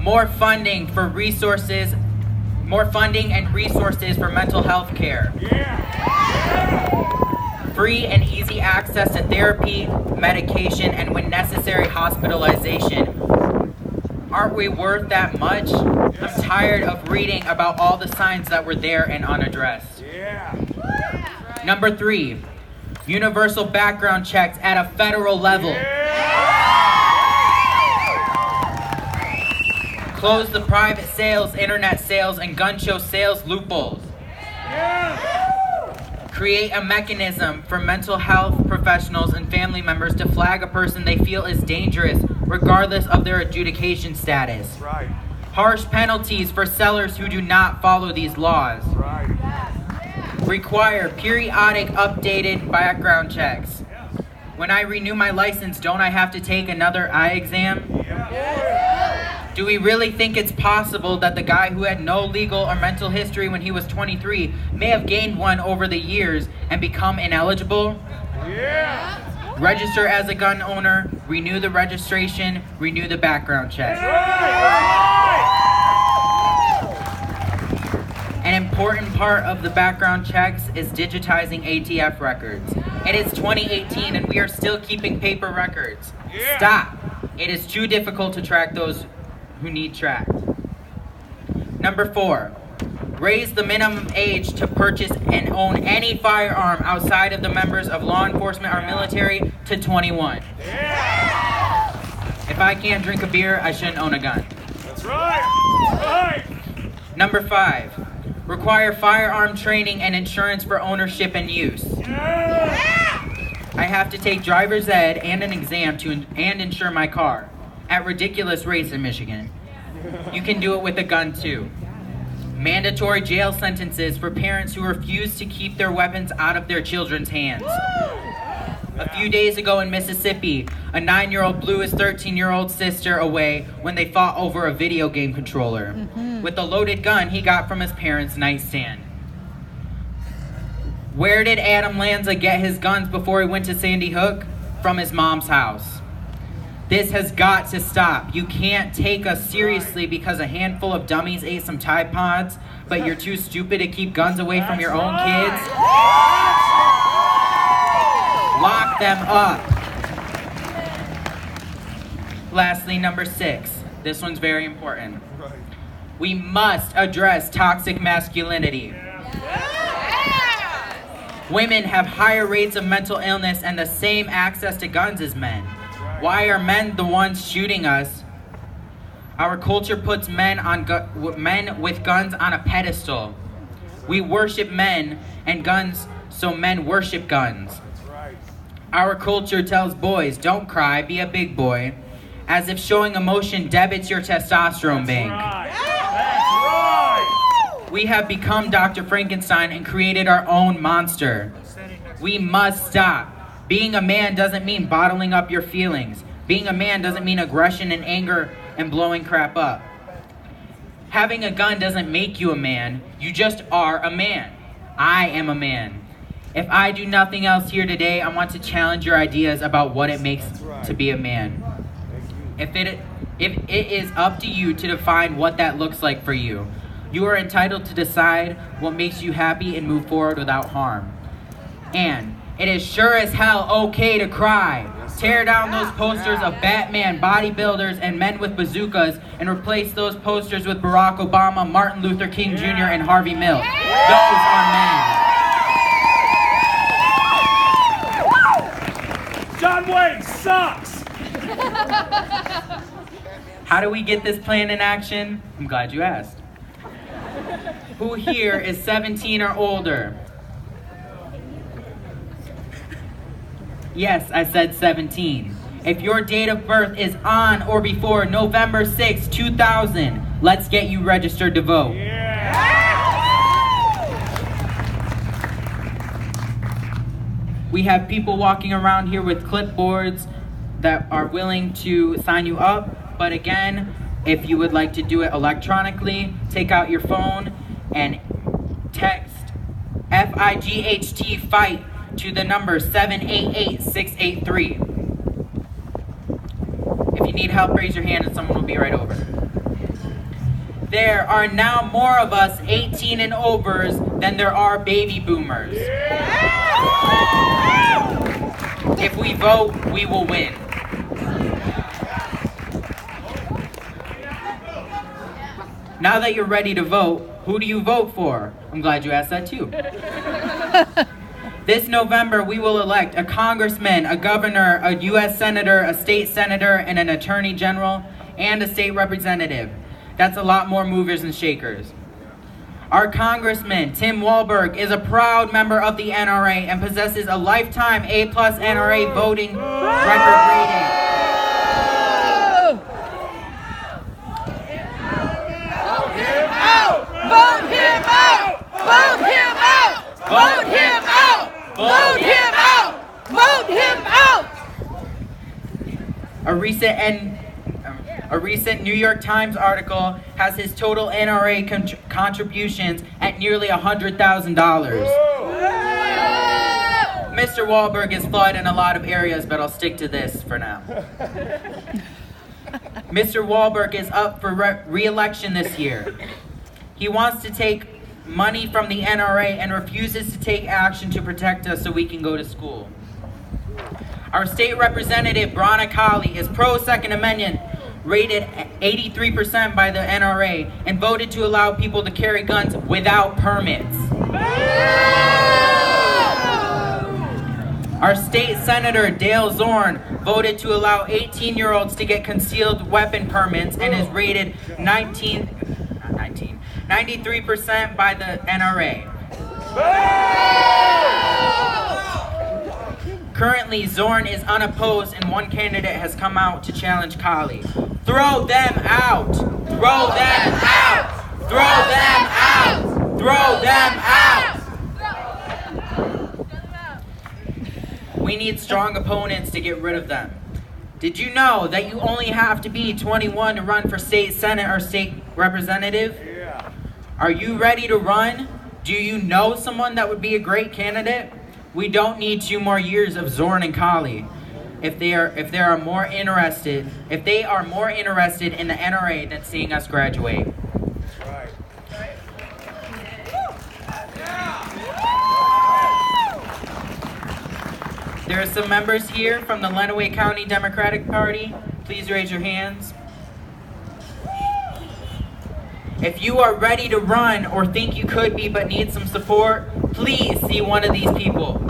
more funding and resources for mental health care. Free and easy access to therapy, medication, and when necessary, hospitalization. Aren't we worth that much? I'm tired of reading about all the signs that were there and unaddressed. Number 3, universal background checks at a federal level. Close the private sales, internet sales, and gun show sales loopholes. Create a mechanism for mental health professionals and family members to flag a person they feel is dangerous, regardless of their adjudication status. Right. Harsh penalties for sellers who do not follow these laws. Right. Require periodic updated background checks. When I renew my license, don't I have to take another eye exam? Do we really think it's possible that the guy who had no legal or mental history when he was 23 may have gained one over the years and become ineligible? Register as a gun owner, renew the registration, renew the background check. An important part of the background checks is digitizing ATF records. It is 2018 and we are still keeping paper records. Stop. It is too difficult to track those who need tracked. Number 4, raise the minimum age to purchase and own any firearm outside of the members of law enforcement or military to 21. If I can't drink a beer, I shouldn't own a gun. That's right. Number 5, require firearm training and insurance for ownership and use. I have to take driver's ed and an exam and insure my car at ridiculous rates in Michigan. You can do it with a gun too. Mandatory jail sentences for parents who refuse to keep their weapons out of their children's hands. A few days ago in Mississippi, a 9-year-old blew his 13-year-old sister away when they fought over a video game controller with a loaded gun he got from his parents' nightstand. Where did Adam Lanza get his guns before he went to Sandy Hook? From his mom's house. This has got to stop. You can't take us seriously because a handful of dummies ate some Tide Pods, but you're too stupid to keep guns away from your own kids. Lock them up. Lastly, number 6. This one's very important. We must address toxic masculinity. Women have higher rates of mental illness and the same access to guns as men. Why are men the ones shooting us? Our culture puts men with guns on a pedestal. We worship men and guns, so men worship guns. Our culture tells boys, don't cry, be a big boy, as if showing emotion debits your testosterone bank. We have become Dr. Frankenstein and created our own monster. We must stop. Being a man doesn't mean bottling up your feelings. Being a man doesn't mean aggression and anger and blowing crap up. Having a gun doesn't make you a man. You just are a man. I am a man. If I do nothing else here today, I want to challenge your ideas about what it makes to be a man. If it is up to you to define what that looks like for you, you are entitled to decide what makes you happy and move forward without harm. And it is sure as hell okay to cry. Tear down those posters of Batman, bodybuilders, and men with bazookas and replace those posters with Barack Obama, Martin Luther King Jr., and Harvey Milk. Those are men. John Wayne sucks! How do we get this plan in action? I'm glad you asked. Who here is 17 or older? Yes, I said 17. If your date of birth is on or before November 6, 2000, let's get you registered to vote. We have people walking around here with clipboards that are willing to sign you up. But again, if you would like to do it electronically, take out your phone and text FIGHT FIGHT to the number 788-683. If you need help, raise your hand and someone will be right over. there are now more of us 18 and overs than there are baby boomers. If we vote, we will win. Now that you're ready to vote, who do you vote for? I'm glad you asked that too. This November, we will elect a congressman, a governor, a U.S. senator, a state senator, and an attorney general, and a state representative. That's a lot more movers and shakers. Our congressman, Tim Walberg, is a proud member of the NRA and possesses a lifetime A+ NRA voting record rating. Vote him out! Vote him out! Vote him out! Vote him out! Vote him out! Vote him out! A recent New York Times article has his total NRA contributions at nearly $100,000. Mr. Walberg is flawed in a lot of areas, but I'll stick to this for now. Mr. Walberg is up for re-election this year. He wants to take money from the NRA and refuses to take action to protect us so we can go to school. Our state representative, Brana Kali, is pro-Second Amendment, rated 83% by the NRA, and voted to allow people to carry guns without permits. Our state senator, Dale Zorn, voted to allow 18-year-olds to get concealed weapon permits and is rated 93% by the NRA. Currently, Zorn is unopposed and one candidate has come out to challenge Kali. Throw them out! Throw them out! Throw them out! Throw them out! We need strong opponents to get rid of them. Did you know that you only have to be 21 to run for state senate or state representative? Yeah. Are you ready to run? Do you know someone that would be a great candidate? We don't need 2 more years of Zorn and Kali. If they are more interested in the NRA than seeing us graduate. Right. There are some members here from the Lenawee County Democratic Party. Please raise your hands. If you are ready to run or think you could be but need some support, please see one of these people.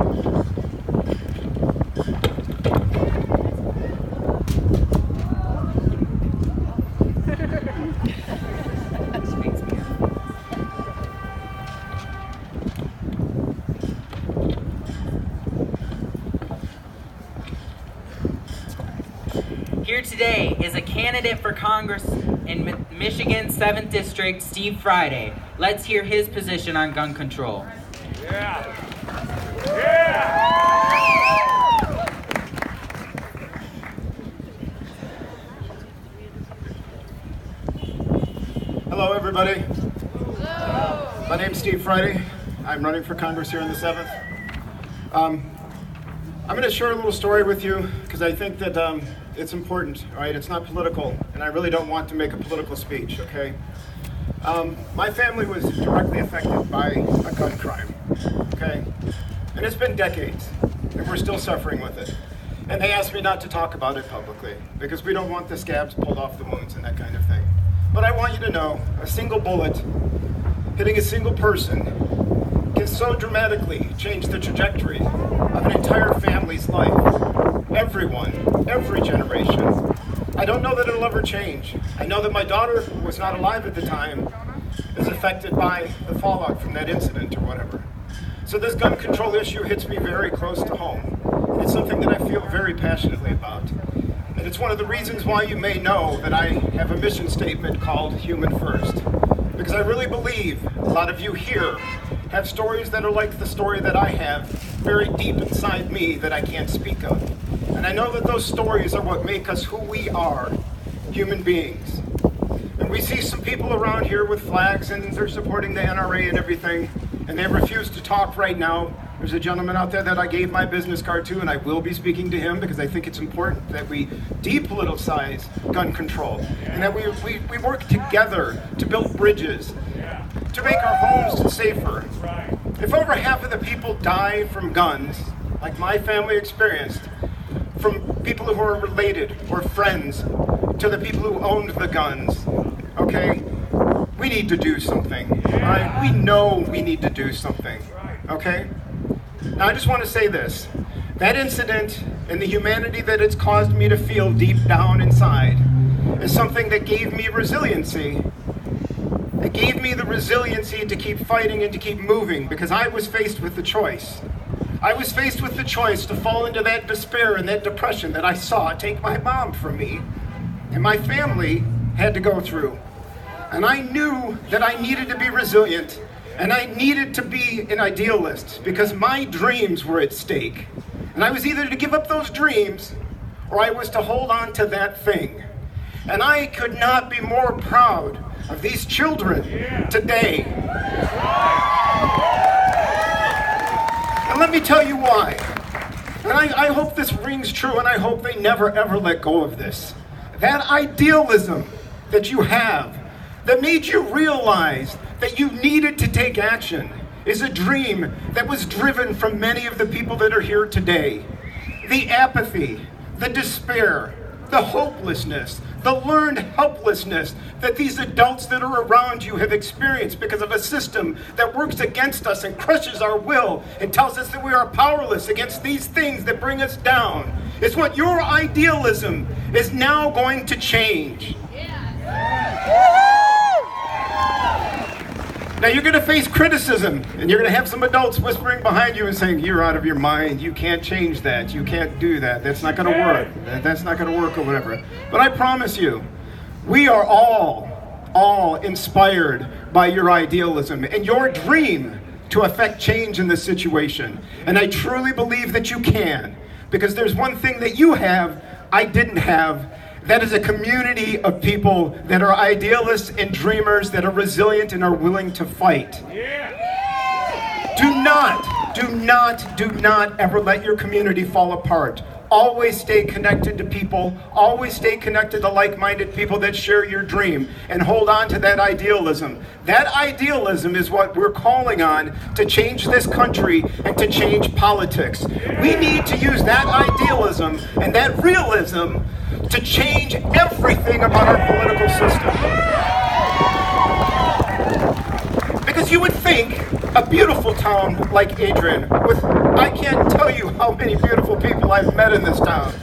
Here today is a candidate for Congress in Michigan's 7th District, Steve Friday. Let's hear his position on gun control. Yeah. Yeah. Hello, everybody. Hello. My name's Steve Friday. I'm running for Congress here in the 7th. I'm going to share a little story with you because I think that it's important, all right? It's not political, and I really don't want to make a political speech, okay? My family was directly affected by a gun crime, okay? And it's been decades, and we're still suffering with it. And they asked me not to talk about it publicly because we don't want the scabs pulled off the wounds and that kind of thing. But I want you to know, a single bullet hitting a single person can so dramatically change the trajectory of an entire family's life. Everyone, every generation. I don't know that it'll ever change. I know that my daughter, who was not alive at the time, is affected by the fallout from that incident or whatever. So this gun control issue hits me very close to home. And it's something that I feel very passionately about. And it's one of the reasons why you may know that I have a mission statement called Human First. Because I really believe a lot of you here have stories that are like the story that I have very deep inside me that I can't speak of. And I know that those stories are what make us who we are, human beings. And we see some people around here with flags and they're supporting the NRA and everything, and they refuse to talk right now There's a gentleman out there that I gave my business card to, and I will be speaking to him because I think it's important that we depoliticize gun control and that we work together to build bridges, to make our homes safer. If over half of the people die from guns, like my family experienced, from people who are related or friends to the people who owned the guns, okay, we need to do something, all right? We know we need to do something, okay? Now I just want to say this. That incident and the humanity that it's caused me to feel deep down inside is something that gave me resiliency. It gave me the resiliency to keep fighting and to keep moving because I was faced with the choice. I was faced with the choice to fall into that despair and that depression that I saw take my mom from me and my family had to go through. And I knew that I needed to be resilient and I needed to be an idealist because my dreams were at stake. And I was either to give up those dreams or I was to hold on to that thing. And I could not be more proud of these children today. And let me tell you why. And I hope this rings true and I hope they never ever let go of this. That idealism that you have that made you realize that you needed to take action is a dream that was driven from many of the people that are here today. The apathy, the despair, the hopelessness, the learned helplessness that these adults that are around you have experienced because of a system that works against us and crushes our will and tells us that we are powerless against these things that bring us down is what your idealism is now going to change. Now you're going to face criticism, and you're going to have some adults whispering behind you and saying, you're out of your mind, you can't change that, you can't do that, that's not going to work, that's not going to work or whatever. But I promise you, we are all inspired by your idealism and your dream to affect change in this situation. And I truly believe that you can, because there's one thing that you have I didn't have. That is a community of people that are idealists and dreamers that are resilient and are willing to fight. Do not ever let your community fall apart. Always stay connected to people. Always stay connected to like-minded people that share your dream and hold on to that idealism. That idealism is what we're calling on to change this country and to change politics. We need to use that idealism and that realism to change everything about our political system. Because you would think a beautiful town like Adrian, with I can't tell you how many beautiful people I've met in this town.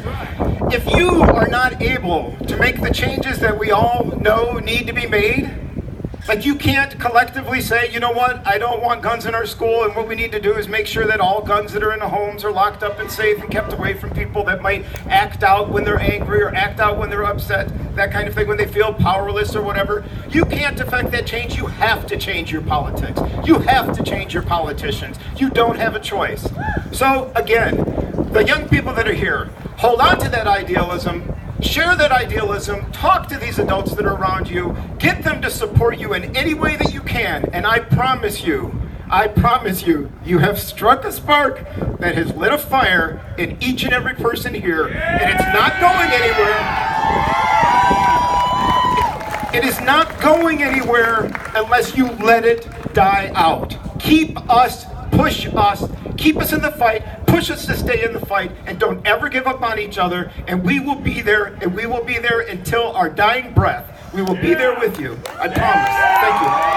If you are not able to make the changes that we all know need to be made, like you can't collectively say, you know what, I don't want guns in our school, and what we need to do is make sure that all guns that are in the homes are locked up and safe and kept away from people that might act out when they're angry or act out when they're upset, that kind of thing, when they feel powerless or whatever. You can't affect that change. You have to change your politics. You have to change your politicians. You don't have a choice. So again, the young people that are here, hold on to that idealism. Share that idealism, talk to these adults that are around you, get them to support you in any way that you can, and I promise you, you have struck a spark that has lit a fire in each and every person here, and it's not going anywhere. It is not going anywhere unless you let it die out. Keep us, push us, keep us in the fight, push us to stay in the fight, and don't ever give up on each other, and we will be there, and we will be there until our dying breath. We will be there with you. I promise. Thank you.